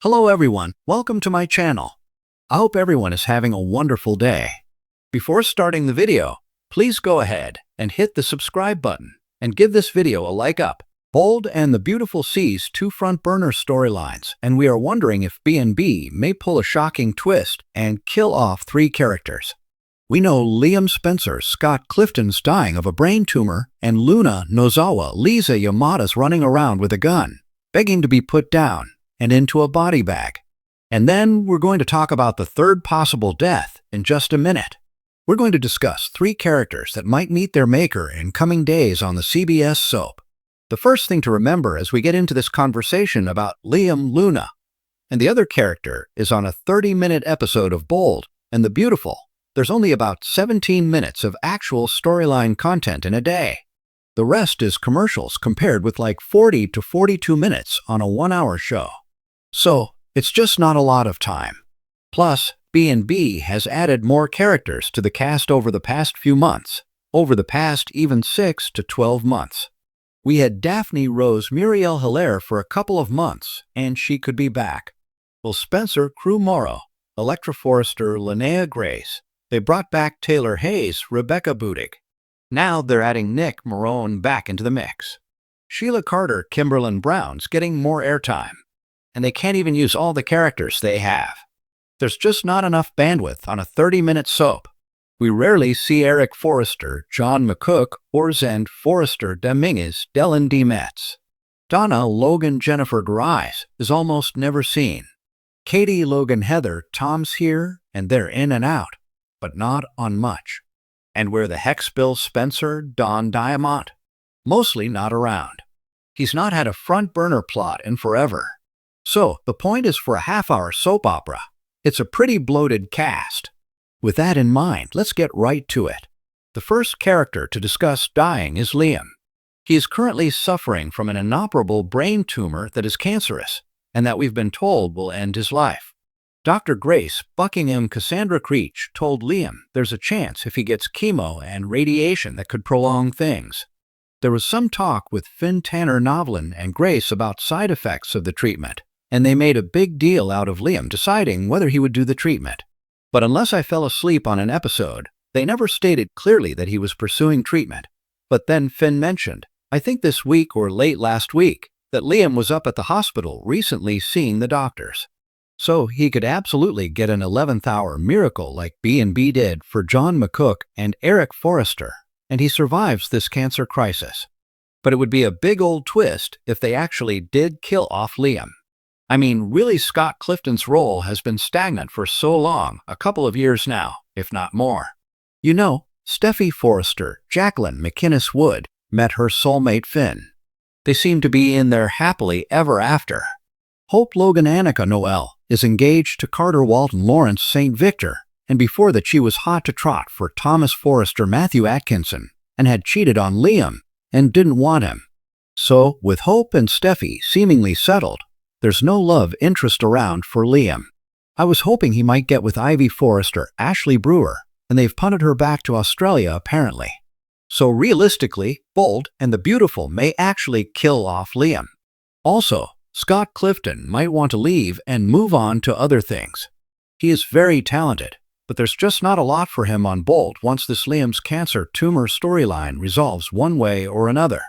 Hello everyone, welcome to my channel. I hope everyone is having a wonderful day. Before starting the video, please go ahead and hit the subscribe button and give this video a like up. Bold and the Beautiful'3's two front burner storylines, and we are wondering if B&B may pull a shocking twist and kill off three characters. We know Liam Spencer's Scott Clifton's dying of a brain tumor, and Luna Nozawa Lisa Yamada's running around with a gun, begging to be put down and into a body bag. And then we're going to talk about the third possible death in just a minute. We're going to discuss three characters that might meet their maker in coming days on the CBS soap. The first thing to remember as we get into this conversation about Liam Luna and the other character is on a 30-minute episode of Bold and the Beautiful. There's only about 17 minutes of actual storyline content in a day. The rest is commercials compared with like 40 to 42 minutes on a 1-hour show. So, it's just not a lot of time. Plus, B&B has added more characters to the cast over the past few months, over the past even 6 to 12 months. We had Daphne Rose Muriel Hilaire for a couple of months, and she could be back. Will Spencer Crew Morrow, Electra Forrester, Linnea Grace. They brought back Taylor Hayes, Rebecca Budig. Now they're adding Nick Marone back into the mix. Sheila Carter, Kimberlyn Brown's getting more airtime. And they can't even use all the characters they have. There's just not enough bandwidth on a 30-minute soap. We rarely see Eric Forrester, John McCook, or Zend Forrester Dominguez, Dylan D. Metz. Donna Logan Jennifer Grice is almost never seen. Katie Logan Heather Tom's here, and they're in and out, but not on much. And where the heck's Bill Spencer, Don Diamont? Mostly not around. He's not had a front burner plot in forever. So, the point is for a half-hour soap opera. It's a pretty bloated cast. With that in mind, let's get right to it. The first character to discuss dying is Liam. He is currently suffering from an inoperable brain tumor that is cancerous, and that we've been told will end his life. Dr. Grace Buckingham Cassandra Creech told Liam there's a chance if he gets chemo and radiation that could prolong things. There was some talk with Finn Tanner Novlin and Grace about side effects of the treatment, and they made a big deal out of Liam deciding whether he would do the treatment. But unless I fell asleep on an episode, they never stated clearly that he was pursuing treatment. But then Finn mentioned, I think this week or late last week, that Liam was up at the hospital recently seeing the doctors. So he could absolutely get an 11th hour miracle like B&B did for John McCook and Eric Forrester, and he survives this cancer crisis. But it would be a big old twist if they actually did kill off Liam. I mean, really, Scott Clifton's role has been stagnant for so long, a couple of years now, if not more. You know, Steffi Forrester, Jacqueline McInnes Wood, met her soulmate Finn. They seem to be in there happily ever after. Hope Logan Annika Noel is engaged to Carter Walton Lawrence St. Victor, and before that she was hot to trot for Thomas Forrester Matthew Atkinson, and had cheated on Liam, and didn't want him. So, with Hope and Steffi seemingly settled, there's no love interest around for Liam. I was hoping he might get with Ivy Forrester, Ashley Brewer, and they've punted her back to Australia apparently. So realistically, Bold and the Beautiful may actually kill off Liam. Also, Scott Clifton might want to leave and move on to other things. He is very talented, but there's just not a lot for him on Bold once this Liam's cancer tumor storyline resolves one way or another.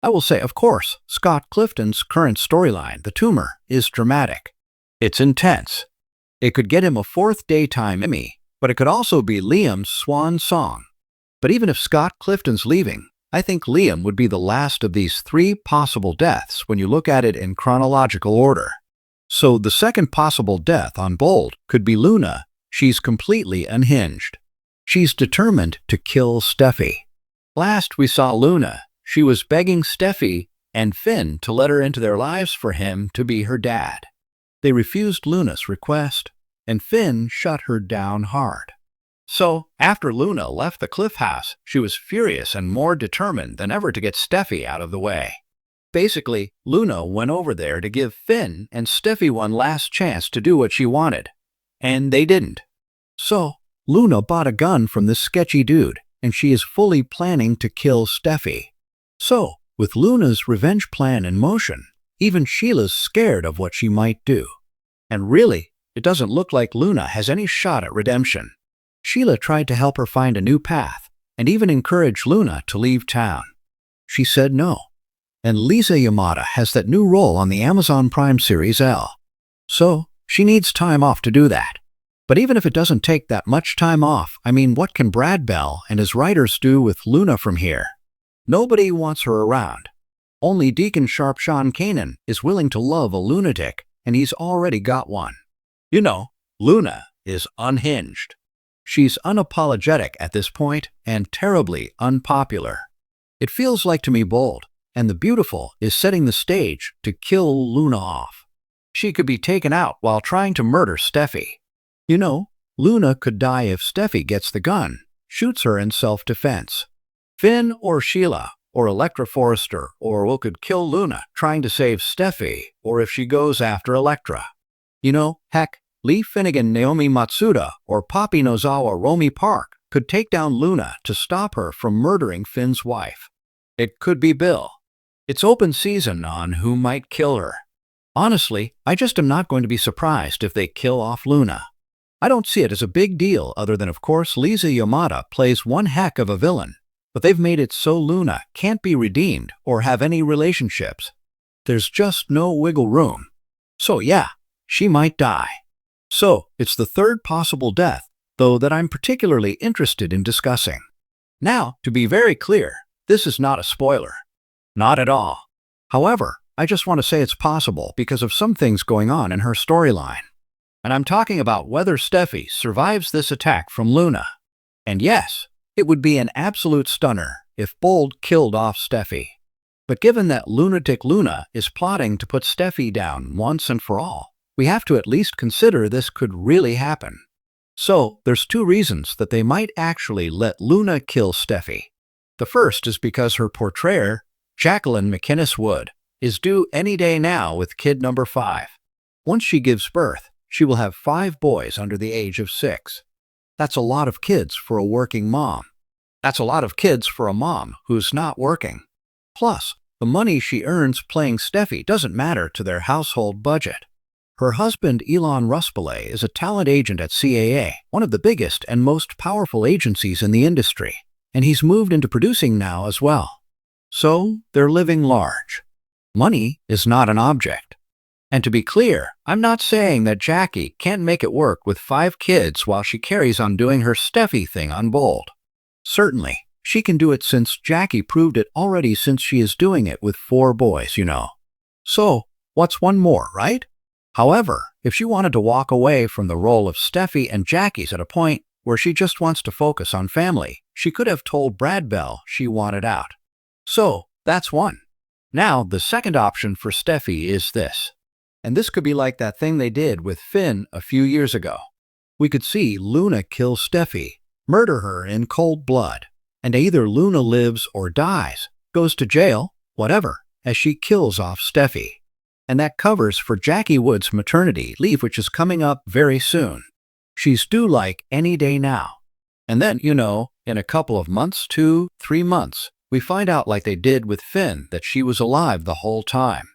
I will say, of course, Scott Clifton's current storyline, the tumor, is dramatic. It's intense. It could get him a 4th Daytime Emmy, but it could also be Liam's swan song. But even if Scott Clifton's leaving, I think Liam would be the last of these three possible deaths when you look at it in chronological order. So the second possible death on Bold could be Luna. She's completely unhinged. She's determined to kill Steffi. Last we saw Luna, she was begging Steffi and Finn to let her into their lives for him to be her dad. They refused Luna's request, and Finn shut her down hard. So, after Luna left the Cliff House, she was furious and more determined than ever to get Steffi out of the way. Basically, Luna went over there to give Finn and Steffi one last chance to do what she wanted, and they didn't. So, Luna bought a gun from this sketchy dude, and she is fully planning to kill Steffi. So, with Luna's revenge plan in motion, even Sheila's scared of what she might do. And really, it doesn't look like Luna has any shot at redemption. Sheila tried to help her find a new path and even encouraged Luna to leave town. She said no. And Lisa Yamada has that new role on the Amazon Prime series L. So, she needs time off to do that. But even if it doesn't take that much time off, I mean, what can Brad Bell and his writers do with Luna from here? Nobody wants her around. Only Deacon Sharp Sean Kanan is willing to love a lunatic, and he's already got one. You know, Luna is unhinged. She's unapologetic at this point and terribly unpopular. It feels like to me Bold and the Beautiful is setting the stage to kill Luna off. She could be taken out while trying to murder Steffi. You know, Luna could die if Steffi gets the gun, shoots her in self-defense. Finn or Sheila or Elektra Forrester or Will could kill Luna trying to save Steffi or if she goes after Elektra. You know, heck, Lee Finnegan, Naomi Matsuda, or Poppy Nozawa Romy Park could take down Luna to stop her from murdering Finn's wife. It could be Bill. It's open season on who might kill her. Honestly, I just am not going to be surprised if they kill off Luna. I don't see it as a big deal other than, of course, Lisa Yamada plays one heck of a villain, but they've made it so Luna can't be redeemed or have any relationships. There's just no wiggle room. So yeah, she might die. So, it's the third possible death, though, that I'm particularly interested in discussing. Now, to be very clear, this is not a spoiler. Not at all. However, I just want to say it's possible because of some things going on in her storyline. And I'm talking about whether Steffi survives this attack from Luna. And yes, it would be an absolute stunner if Bold killed off Steffi. But given that lunatic Luna is plotting to put Steffi down once and for all, we have to at least consider this could really happen. So, there's two reasons that they might actually let Luna kill Steffi. The first is because her portrayer, Jacqueline McInnes Wood, is due any day now with kid number 5. Once she gives birth, she will have 5 boys under the age of 6. That's a lot of kids for a working mom. That's a lot of kids for a mom who's not working. Plus, the money she earns playing Steffi doesn't matter to their household budget. Her husband, Elon Ruspelay, is a talent agent at CAA, one of the biggest and most powerful agencies in the industry, and he's moved into producing now as well. So, they're living large. Money is not an object. And to be clear, I'm not saying that Jackie can't make it work with 5 kids while she carries on doing her Steffi thing on Bold. Certainly, she can do it since Jackie proved it already since she is doing it with 4 boys, you know. So, what's one more, right? However, if she wanted to walk away from the role of Steffi and Jackie's at a point where she just wants to focus on family, she could have told Brad Bell she wanted out. So, that's one. Now, the second option for Steffi is this. And this could be like that thing they did with Finn a few years ago. We could see Luna kill Steffi, murder her in cold blood, and either Luna lives or dies, goes to jail, whatever, as she kills off Steffi. And that covers for Jackie Wood's maternity leave, which is coming up very soon. She's due like any day now. And then, you know, in a couple of months, 2-3 months, we find out like they did with Finn that she was alive the whole time.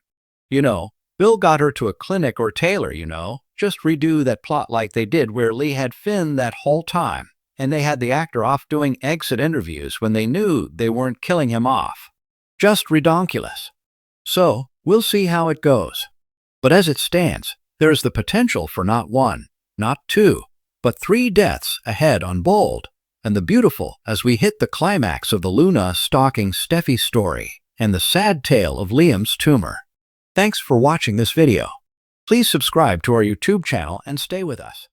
You know, Bill got her to a clinic or Taylor, you know, just redo that plot like they did where Lee had Finn that whole time, and they had the actor off doing exit interviews when they knew they weren't killing him off. Just redonkulous. So, we'll see how it goes. But as it stands, there is the potential for not 1, not 2, but 3 deaths ahead on Bold, and the Beautiful as we hit the climax of the Luna stalking Steffi story and the sad tale of Liam's tumor. Thanks for watching this video. Please subscribe to our YouTube channel and stay with us.